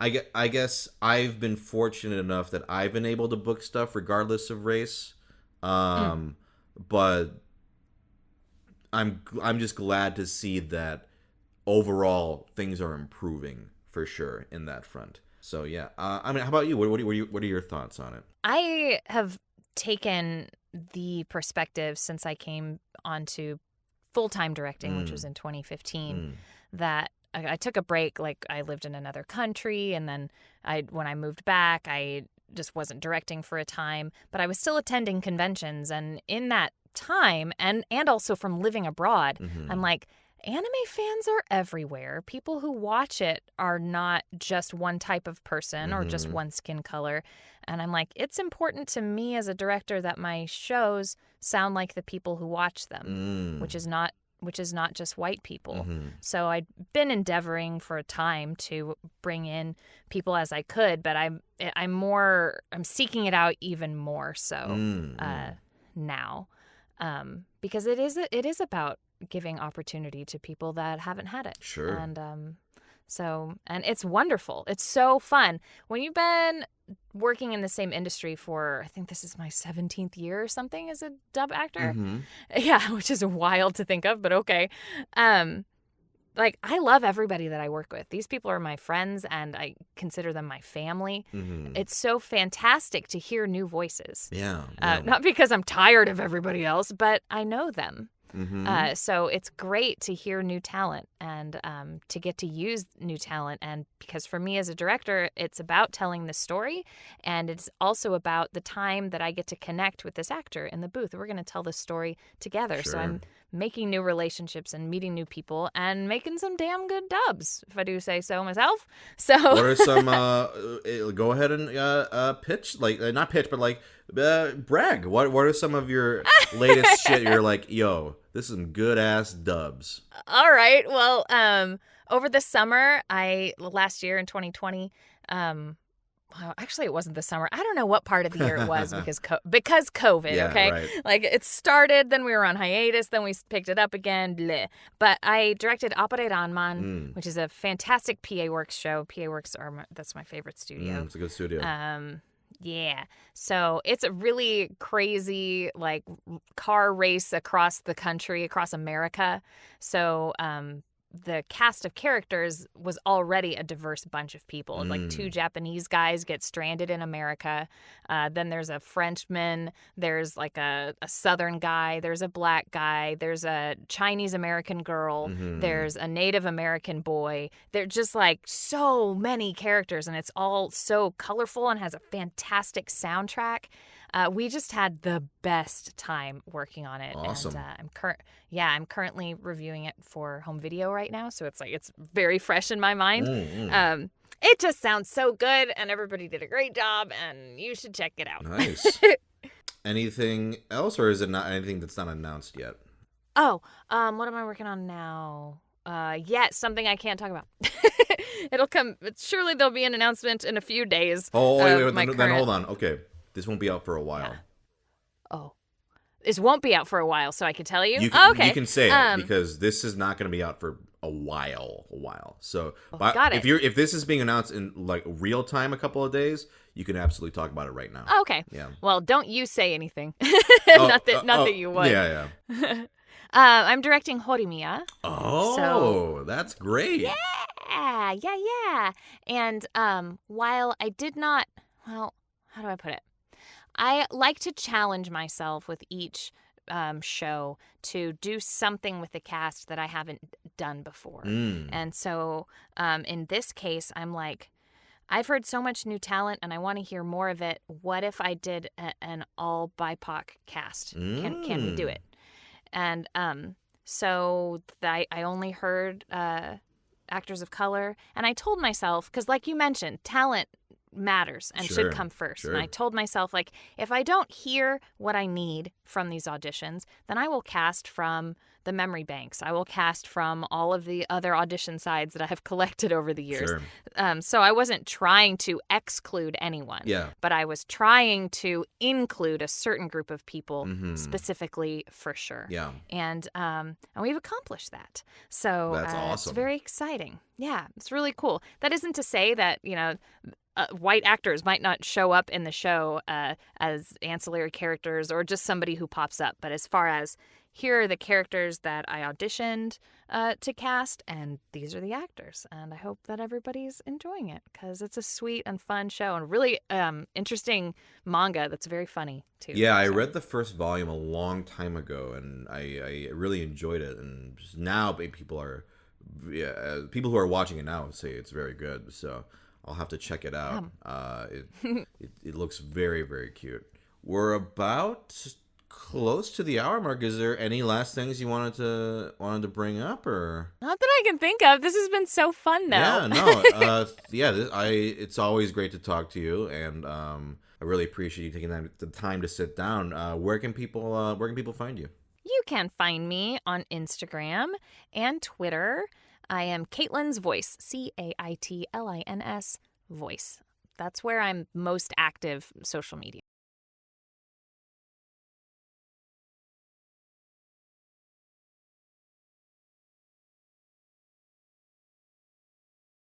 I guess I've been fortunate enough that I've been able to book stuff regardless of race, but I'm just glad to see that overall things are improving for sure in that front. So how about you? What are your thoughts on it? I have taken the perspective since I came onto full-time directing, which was in 2015, that I took a break. I lived in another country, and then when I moved back, I just wasn't directing for a time, but I was still attending conventions. And in that time, and also from living abroad, I'm like, anime fans are everywhere. People who watch it are not just one type of person or just one skin color. And I'm like, it's important to me as a director that my shows sound like the people who watch them, which is not just white people. So I'd been endeavoring for a time to bring in people as I could, but I'm seeking it out even more so now, because it is about giving opportunity to people that haven't had it. Sure. And it's wonderful. It's so fun when you've been working in the same industry for, I think this is my 17th year or something as a dub actor. Yeah, which is wild to think of, but okay. I love everybody that I work with. These people are my friends, and I consider them my family. It's so fantastic to hear new voices. Yeah. Not because I'm tired of everybody else, but I know them. So it's great to hear new talent and to get to use new talent. And because for me as a director, it's about telling the story, and it's also about the time that I get to connect with this actor in the booth. We're going to tell the story together. So I'm making new relationships and meeting new people and making some damn good dubs, if I do say so myself. So what are some go ahead and pitch, like not pitch, but like brag. What are some of your latest shit you're like, yo, this is some good ass dubs? All right. Well, over the summer, last year in 2020, well, actually, it wasn't the summer. I don't know what part of the year it was because COVID, yeah, okay? Right. Like, it started, then we were on hiatus, then we picked it up again, bleh. But I directed Opere Ranman, which is a fantastic PA Works show. PA Works, that's my favorite studio. It's a good studio. Yeah. So it's a really crazy, like, car race across the country, across America. So, the cast of characters was already a diverse bunch of people. Like 2 Japanese guys get stranded in America. Then there's a Frenchman. There's like a Southern guy. There's a black guy. There's a Chinese American girl. There's a Native American boy. They're just like so many characters, and it's all so colorful and has a fantastic soundtrack. We just had the best time working on it. Awesome. And I'm currently reviewing it for home video right now, so it's very fresh in my mind. It just sounds so good, and everybody did a great job, and you should check it out. Nice. Anything else, or is it not anything that's not announced yet? Oh, what am I working on now? Something I can't talk about. It'll come. Surely there'll be an announcement in a few days. Oh, wait, then hold on. Okay. This won't be out for a while. Oh. This won't be out for a while, so I can tell you? Okay. You can say it, because this is not going to be out for a while. So got it. if this is being announced in like real time a couple of days, you can absolutely talk about it right now. Okay. Yeah. Well, don't you say anything. Not that you would. Yeah. I'm directing Horimiya. Oh, that's great. Yeah. And while I did not, well, how do I put it? I like to challenge myself with each show to do something with the cast that I haven't done before. And so in this case, I'm like, I've heard so much new talent and I want to hear more of it. What if I did an all BIPOC cast? Can we do it? And so I only heard actors of color. And I told myself, because like you mentioned, talent matters and should come first. And I told myself, like, if I don't hear what I need from these auditions, then I will cast from the memory banks. I will cast from all of the other audition sides that I have collected over the years. So I wasn't trying to exclude anyone, but I was trying to include a certain group of people specifically for sure. And we've accomplished that. So that's awesome. It's very exciting. Yeah, it's really cool. That isn't to say that, white actors might not show up in the show as ancillary characters or just somebody who pops up. But as far as here are the characters that I auditioned to cast, and these are the actors. And I hope that everybody's enjoying it because it's a sweet and fun show and really interesting manga that's very funny, too. Yeah, I read the first volume a long time ago, and I really enjoyed it. And now people who are watching it now say it's very good. So I'll have to check it out. It looks very, very cute. We're about close to the hour mark. Is there any last things you wanted to bring up, or? Not that I can think of. This has been so fun, though. Yeah, no, it's always great to talk to you, and I really appreciate you taking the time to sit down. Where can people find you? You can find me on Instagram and Twitter. I am Caitlin's Voice, Caitlins Voice. That's where I'm most active social media.